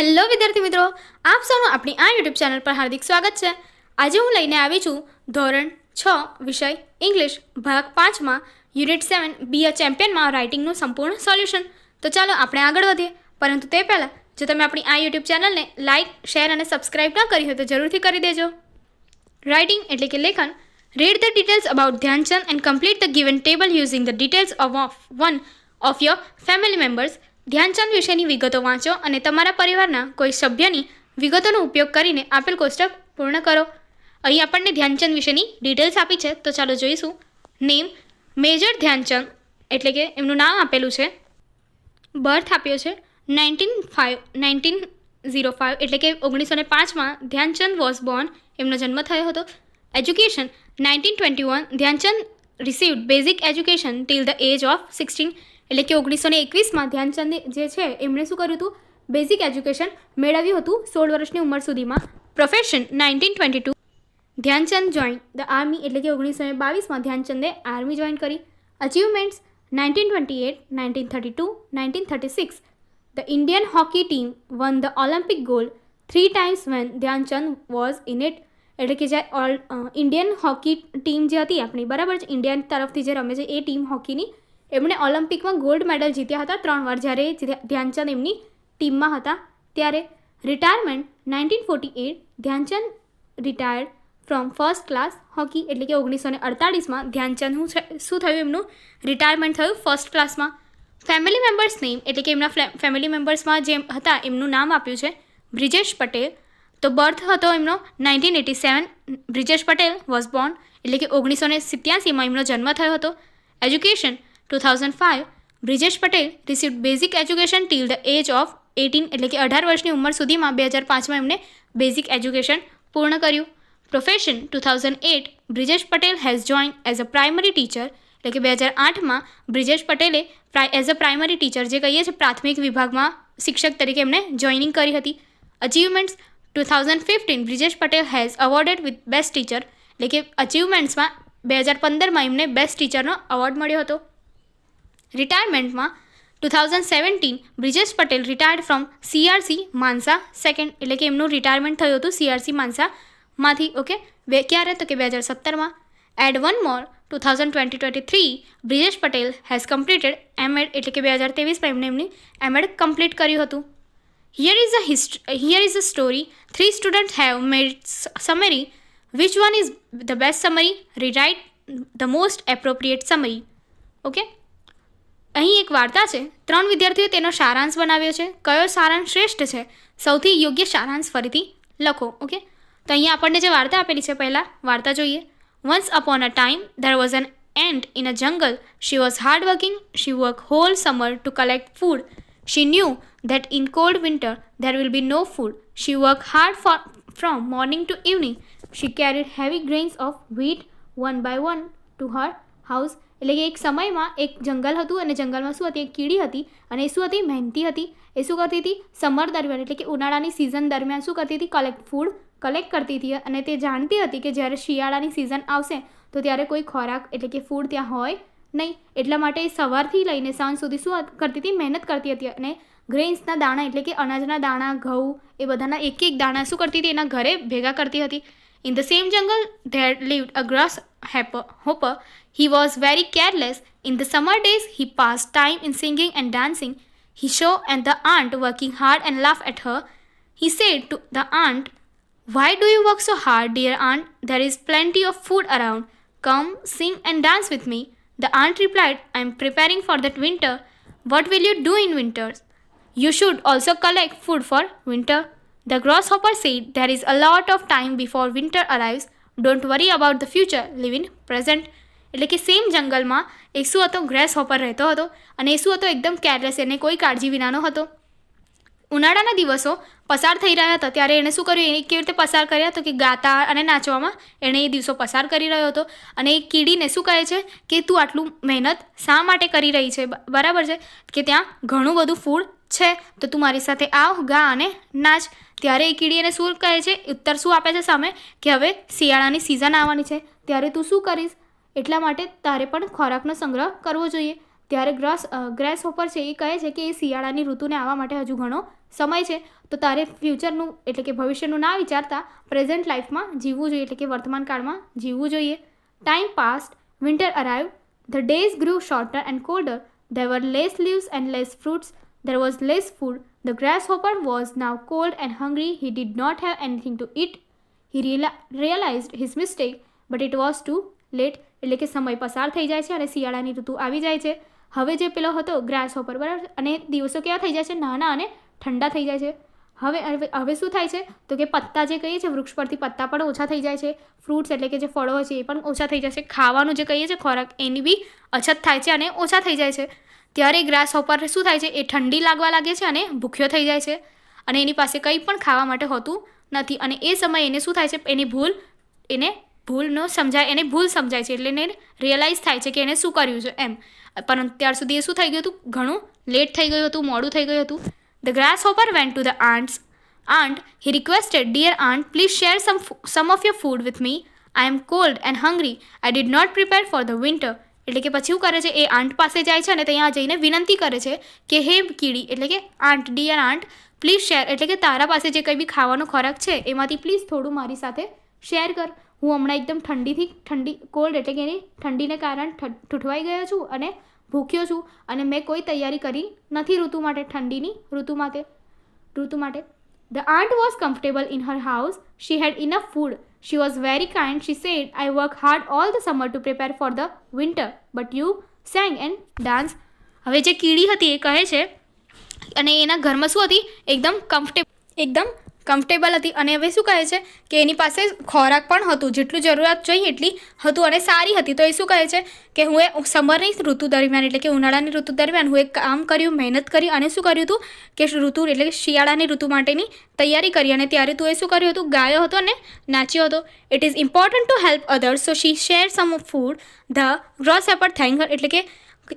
Hello વિદ્યાર્થી મિત્રો, આપ સૌનું આપણી આ યુટ્યુબ ચેનલ પર હાર્દિક સ્વાગત છે. આજે હું લઈને આવી છું ધોરણ 6 વિષય ઇંગ્લિશ ભાગ 5માં યુનિટ 7 બી અ ચેમ્પિયનમાં રાઇટિંગનું સંપૂર્ણ સોલ્યુશન. તો ચાલો આપણે આગળ વધીએ. પરંતુ તે પહેલાં જો તમે આપણી આ યુટ્યુબ ચેનલને લાઇક, શેર અને સબસ્ક્રાઇબ ન કરી હોય તો જરૂરથી કરી દેજો. રાઇટિંગ એટલે કે લેખન. Read the details about Dhyanchand and complete the given table using the details of one of your family members. Dhyan Chand વિશેની વિગતો વાંચો અને તમારા પરિવારના કોઈ સભ્યની વિગતોનો ઉપયોગ કરીને આપેલ કોષ્ટક પૂર્ણ કરો. અહીં આપણને ધ્યાનચંદ વિશેની ડિટેલ્સ આપી છે, તો ચાલો જોઈશું. નેમ મેજર ધ્યાનચંદ એટલે કે એમનું નામ આપેલું છે. બર્થ આપ્યો છે 1905 એટલે કે 1905માં ધ્યાનચંદ વોઝ બોર્ન, એમનો જન્મ થયો હતો. Education 1921 Dhyan Chand received basic education till the age of 16 એટલે કે 1921માં ધ્યાનચંદ જે છે એમણે શું કર્યું હતું, બેઝિક એજ્યુકેશન મેળવ્યું હતું 16 વર્ષની ઉંમર સુધીમાં. Profession 1922 Dhyan Chand join the army એટલે કે 1922માં ધ્યાનચંદે આર્મી જોઈન કરી. Achievements 1928, 1932, 1936 the Indian hockey team won the Olympic gold 3 times when Dhyan Chand was in it એટલે કે જે ઇન્ડિયન હોકી ટીમ જે હતી આપણી, બરાબર છે, ઇન્ડિયન તરફથી જે રમે છે એ ટીમ હોકીની, એમણે ઓલિમ્પિકમાં ગોલ્ડ મેડલ જીત્યા હતા 3 વાર જ્યારે ધ્યાનચંદ એમની ટીમમાં હતા ત્યારે. Retirement 1948 Dhyan Chand retired from first class hockey એટલે કે 1948માં ધ્યાનચંદ શું થયું, એમનું રિટાયરમેન્ટ થયું ફર્સ્ટ ક્લાસમાં. ફેમિલી મેમ્બર્સ નેમ એટલે કે એમના ફેમિલી મેમ્બર્સમાં જે હતા એમનું નામ આપ્યું છે બ્રિજેશ પટેલ. તો બર્થ હતો એમનો 1987, બ્રિજેશ પટેલ વોઝ બોર્ન એટલે કે 1987માં એમનો જન્મ થયો હતો. Education 2005 Brijesh Patel received basic education till the age of 18 એટલે કે 18 વર્ષની ઉંમર સુધીમાં 2005માં એમણે બેઝિક એજ્યુકેશન પૂર્ણ કર્યું. Profession 2008 Brijesh Patel has join as a primary teacher એટલે કે 2008માં બ્રિજેશ પટેલે એઝ અ પ્રાઇમરી ટીચર જે કહીએ છીએ પ્રાથમિક વિભાગમાં શિક્ષક તરીકે એમણે જોઈનિંગ કરી હતી. Achievements 2015 Brijesh Patel has અવોર્ડેડ with best teacher એટલે કે અચીવમેન્ટ્સમાં 2015માં એમને બેસ્ટ ટીચરનો એવોર્ડ મળ્યો હતો. રિટાયરમેન્ટમાં 2017 Brijesh Patel retired from CRC Mansa second એટલે કે એમનું રિટાયરમેન્ટ થયું હતું CRC માનસામાંથી. ઓકે, ક્યારે તો કે 2017માં. Add one more 2023 Brijesh Patel has completed M Ed એટલે કે 2023માં એમણે એમની એમએડ કમ્પ્લીટ કર્યું હતું. Here is a story. 3 students have made summary. Which one is the best summary? Rewrite the most appropriate summary. Okay. અહીં એક વાર્તા છે. 3 વિદ્યાર્થીઓ તેનો સારાંશ બનાવ્યો છે. કયો સારાંશ શ્રેષ્ઠ છે? સૌથી યોગ્ય સારાંશ ફરીથી લખો. ઓકે, તો અહીંયા આપણને જે વાર્તા આપેલી છે, પહેલાં વાર્તા જોઈએ. Once upon a time there was an ant in a jungle. She was hardworking. She worked whole summer to collect food. She knew that in cold winter there will be no food. She worked hard from morning to evening. She carried heavy grains of wheat one by one to her house. એટલે કે એક સમયમાં એક જંગલ હતું અને જંગલમાં શું હતી, એક કીડી હતી અને એ શું હતી, મહેનતી હતી. એ શું કરતી હતી, સમર દરમિયાન એટલે કે ઉનાળાની સિઝન દરમિયાન શું કરતી હતી, ફૂડ કલેક્ટ કરતી હતી. અને તે જાણતી હતી કે જ્યારે શિયાળાની સિઝન આવશે તો ત્યારે કોઈ ખોરાક એટલે કે ફૂડ ત્યાં હોય નહીં, એટલા માટે સવારથી લઈને સાંજ સુધી શું કરતી હતી, મહેનત કરતી હતી. અને ગ્રેન્સના દાણા એટલે કે અનાજના દાણા, ઘઉં, એ બધાના એક એક દાણા શું કરતી હતી, એના ઘરે ભેગા કરતી હતી. In the same jungle there lived a grasshopper. He was very careless. In the summer days he passed time in singing and dancing. He saw and the ant working hard and laughed at her. He said to the ant, "Why do you work so hard, dear ant? There is plenty of food around. Come, sing and dance with me." The ant replied, "I am preparing for that winter." "What will you do in winters?" "You should also collect food for winter." The grasshopper said, "There is a lot of time before winter arrives. Don't worry about the future. Live in present." એટલે કે same જંગલમાં એક શું હતો, ગ્રેસહોપર રહેતો હતો અને એ શું હતો, એકદમ કેરલેસ, એને કોઈ કાળજી વિનાનો હતો. ઉનાળાના દિવસો પસાર થઈ રહ્યા હતા ત્યારે એણે શું કર્યું, એને કેવી રીતે પસાર કર્યા તો કે ગાતા અને નાચવામાં એણે એ દિવસો પસાર કરી રહ્યો હતો. અને એ કીડીને શું કહે છે કે તું આટલું મહેનત શા માટે કરી રહી છે, બરાબર છે, કે ત્યાં ઘણું બધું ફૂડ છે, તો તું મારી સાથે આવ, ગા અને નાચ. ત્યારે એ કીડી એને શું કહે છે, ઉત્તર શું આપે છે સામે કે હવે શિયાળાની સિઝન આવવાની છે ત્યારે તું શું કરીશ, એટલા માટે તારે પણ ખોરાકનો સંગ્રહ કરવો જોઈએ. ત્યારે ગ્રેસ હોપર છે એ કહે છે કે એ શિયાળાની ઋતુને આવવા માટે હજુ ઘણો સમય છે, તો તારે ફ્યુચરનું એટલે કે ભવિષ્યનું ના વિચારતા પ્રેઝન્ટ લાઈફમાં જીવવું જોઈએ, એટલે કે વર્તમાન કાળમાં જીવવું જોઈએ. Time passed, winter arrived, the days grew shorter and colder, there were less leaves and less fruits, there was less food, the grasshopper was now cold and hungry, he did not have anything to eat, he realized his mistake, but it was too late. એટલે કે સમય પસાર થઈ જાય છે અને શિયાળાની ઋતુ આવી જાય છે. હવે જે પેલો હતો ગ્રાસ હોપર, બરાબર, અને દિવસો કેવા થઈ જાય છે, નાના અને ઠંડા થઈ જાય છે. હવે શું થાય છે તો કે પત્તા જે કહીએ છીએ, વૃક્ષ પરથી પત્તા પણ ઓછા થઈ જાય છે. ફ્રૂટ્સ એટલે કે જે ફળો હોય છે એ પણ ઓછા થઈ જાય છે. ખાવાનું જે કહીએ છીએ ખોરાક, એની બી અછત થાય છે અને ઓછા થઈ જાય છે. ત્યારે ગ્રાસ હોપર શું થાય છે, એ ઠંડી લાગવા લાગે છે અને ભૂખ્યો થઈ જાય છે અને એની પાસે કંઈ પણ ખાવા માટે હોતું નથી. અને એ સમયે એને શું થાય છે, એને ભૂલ સમજાય છે, એટલે એને રિયલાઇઝ થાય છે કે એને શું કર્યું છે એમ. પરંતુ ત્યાર સુધી એ શું થઈ ગયું હતું, ઘણું લેટ થઈ ગયું હતું, મોડું થઈ ગયું હતું. The grasshopper went to the aunt. He requested, "Dear aunt, please share some of your food with me. I am cold and hungry. I did not prepare for the winter." એટલે કે પછી શું કરે છે, એ આંટ પાસે જાય છે અને ત્યાં જઈને વિનંતી કરે છે કે હે કીડી, એટલે કે ant, dear ant, please share, એટલે કે તારા પાસે જે કંઈ બી ખાવાનો ખોરાક છે એમાંથી પ્લીઝ થોડું મારી સાથે શેર કર. હું હમણાં એકદમ કોલ્ડ એટલે કે એની ઠંડીને કારણે ઠૂઠવાઈ ગયો છું અને ભૂખ્યો છું અને મેં કોઈ તૈયારી કરી નથી ઠંડીની ઋતુ માટે. The aunt was comfortable in her house. She had enough food. She was very kind. She said, "I work hard all the summer to prepare for the winter, but you sang and danced." હવે જે કીડી હતી એ કહે છે, અને એના ઘરમાં શું હતી, એકદમ કમ્ફર્ટેબલ હતી. અને હવે શું કહે છે કે એની પાસે ખોરાક પણ હતું, જેટલું જરૂરિયાત જોઈએ એટલી હતું અને સારી હતી. તો એ શું કહે છે કે હું એ સમરની ઋતુ દરમિયાન એટલે કે ઉનાળાની ઋતુ દરમિયાન હું એક કામ કર્યું, મહેનત કરી અને શું કર્યું હતું કે ઋતુ એટલે કે શિયાળાની ઋતુ માટેની તૈયારી કરી. અને ત્યારે તું એ શું કર્યું હતું, ગાયો હતો અને નાચ્યો હતો. "It is important to help others, so she shared some food." The grasshopper thanked her. એટલે કે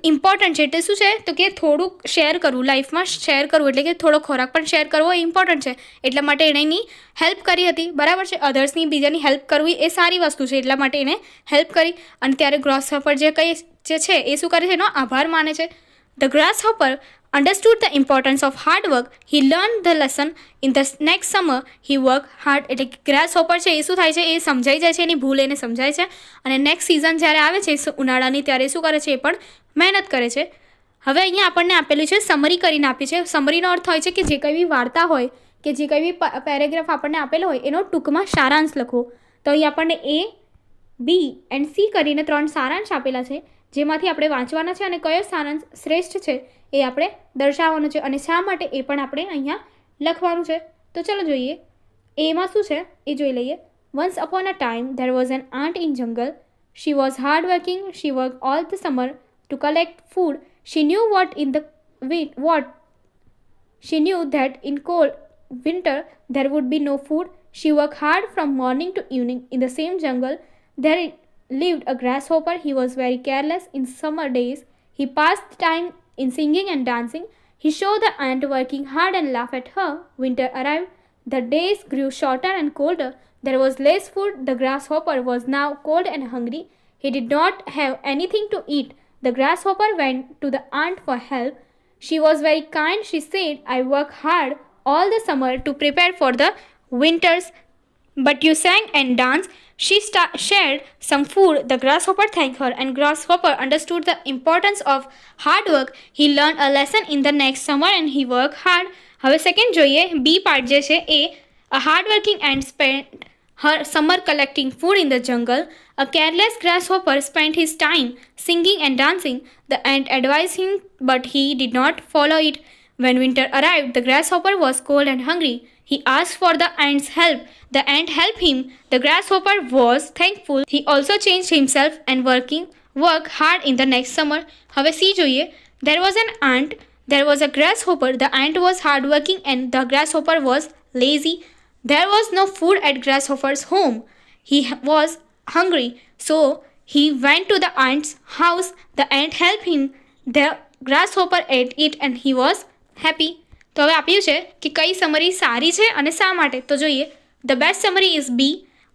ઇમ્પોર્ટન્ટ છે એટલે શું છે તો કે થોડુંક શેર કરવું, લાઈફમાં શેર કરવું, એટલે કે થોડો ખોરાક પણ શેર કરવો એ ઇમ્પોર્ટન્ટ છે. એટલા માટે એણે એની હેલ્પ કરી હતી, બરાબર છે. અધર્સની બીજાની હેલ્પ કરવી એ સારી વસ્તુ છે, એટલા માટે એને હેલ્પ કરી. અને ત્યારે ગ્રાસહોપર જે છે એ શું કરે છે, એનો આભાર માને છે. The grasshopper understood the importance of hard work. He learned the lesson. In the next summer, he worked hard. એટલે ગ્રાસહોપર છે એ શું થાય છે, એ સમજાઈ જાય છે, એની ભૂલ એને સમજાય છે. અને નેક્સ્ટ સિઝન જ્યારે આવે છે ઉનાળાની, ત્યારે શું કરે છે, એ પણ મહેનત કરે છે. હવે અહીંયા આપણને આપેલું છે, સમરી કરીને આપી છે. સમરીનો અર્થ હોય છે કે જે કંઈ બી વાર્તા હોય કે જે કંઈ બી પેરેગ્રાફ આપણને આપેલો હોય એનો ટૂંકમાં સારાંશ લખવો. તો અહીં આપણને A, B એન્ડ C કરીને 3 સારાંશ આપેલા છે, જેમાંથી આપણે વાંચવાના છે અને કયો સારાંશ શ્રેષ્ઠ છે એ આપણે દર્શાવવાનું છે અને શા માટે એ પણ આપણે અહીંયા લખવાનું છે. તો ચલો જોઈએ એમાં શું છે એ જોઈ લઈએ. Once upon a time there was an ant in jungle. She was hard working. She worked all the summer to collect food. She knew that in cold winter there would be no food. She worked hard from morning to evening. In the same jungle there lived a grasshopper. He was very careless. In summer days he passed time in singing and dancing. He saw the ant working hard and laughed at her. Winter arrived. The days grew shorter and colder. There was less food. The grasshopper was now cold and hungry. He did not have anything to eat. The grasshopper went to the ant for help. She was very kind. She said, "I work hard all the summer to prepare for the winters, but you sang and danced." She shared some food. The grasshopper thanked her, and grasshopper understood the importance of hard work. He learned a lesson in the next summer and he worked hard. હવે second જોઈએ, B part જે છે એ a hardworking ant spent her summer collecting food in the jungle. A careless grasshopper spent his time singing and dancing. The ant advised him, but he did not follow it. When winter arrived, the grasshopper was cold and hungry. He asked for the ant's help. The ant helped him. The grasshopper was thankful. He also changed himself and worked hard in the next summer. હવે C જોઈએ. There was an ant. There was a grasshopper. The ant was hardworking and the grasshopper was lazy. There was no food at grasshopper's home. He was hungry, so he went to the ant's house. The ant helped him. The grasshopper ate it and he was happy. તો હવે આપ્યું છે કે કઈ summary સારી છે અને શા માટે. તો જોઈએ, the best summary is B.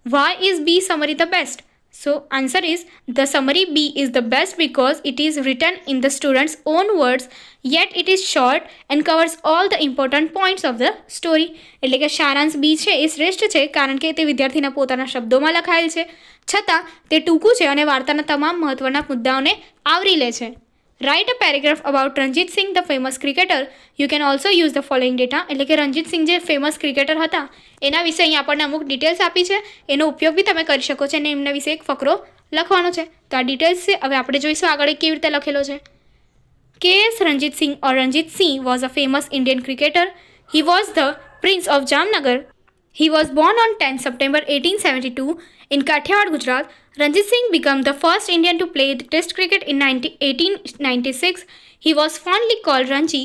Why is B summary the best? So answer is the summary B is the best because it is written in the student's own words, yet it is short and covers all the important points of the story. એટલે કે સારાંશ બી છે એ શ્રેષ્ઠ છે કારણ કે તે વિદ્યાર્થીના પોતાના શબ્દોમાં લખાયેલ છે, છતાં તે ટૂંકું છે અને વાર્તાના તમામ મહત્વના મુદ્દાઓને આવરી લે છે. Write a paragraph about Ranjit Singh, the famous cricketer. You can also use the following data. એટલે કે રણજીત સિંહ જે ફેમસ ક્રિકેટર હતા એના વિશે અહીં આપણને અમુક ડિટેલ્સ આપી છે, એનો ઉપયોગ બી તમે કરી શકો છો અને એમના વિશે એક ફકરો લખવાનો છે. તો આ ડિટેલ્સ છે. હવે આપણે જોઈશું આગળ કેવી રીતે લખેલો છે. K.S. Ranjit Singh or Ranjit Singh was a famous Indian cricketer. He was the Prince of Jamnagar. He was born on 10 September 1872 in Kathiawad, Gujarat. Ranjit Singh became the first Indian to play Test cricket in 1896. He was fondly called Ranji.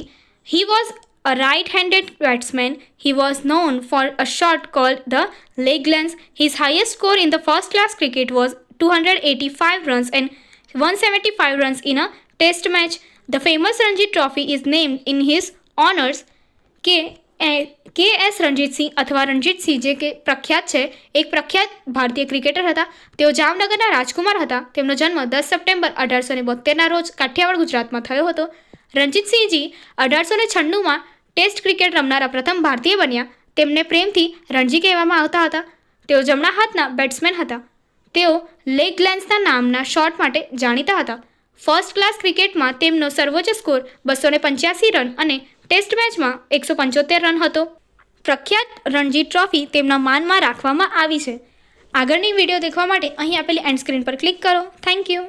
He was a right-handed batsman. He was known for a shot called the leg length. His highest score in the first-class cricket was 285 runs and 175 runs in a Test match. The famous Ranji Trophy is named in his honors. K.S. Ranjit સિંહ અથવા રણજીત સિંહ જે કે પ્રખ્યાત છે, એક પ્રખ્યાત ભારતીય cricketer હતા. તેઓ જામનગરના રાજકુમાર હતા. તેમનો જન્મ 10 સપ્ટેમ્બર 1872ના રોજ કાઠિયાવાડ, ગુજરાતમાં થયો હતો. રણજીત સિંહજી 1896માં ટેસ્ટ ક્રિકેટ રમનારા પ્રથમ ભારતીય બન્યા. તેમને પ્રેમથી રણજી કહેવામાં આવતા હતા. તેઓ જમણા હાથના બેટ્સમેન હતા. તેઓ લેગ લેન્સના નામના શોટ માટે જાણીતા હતા. ફર્સ્ટ ક્લાસ ક્રિકેટમાં તેમનો સર્વોચ્ચ સ્કોર 285 રન અને ટેસ્ટ મેચમાં 175 રન હતો. પ્રખ્યાત રણજી ટ્રોફી તેમના માનમાં રાખવામાં આવી છે. આગળની વિડીયો દેખવા માટે અહીં આપેલી એન્ડ સ્ક્રીન પર ક્લિક કરો. Thank you.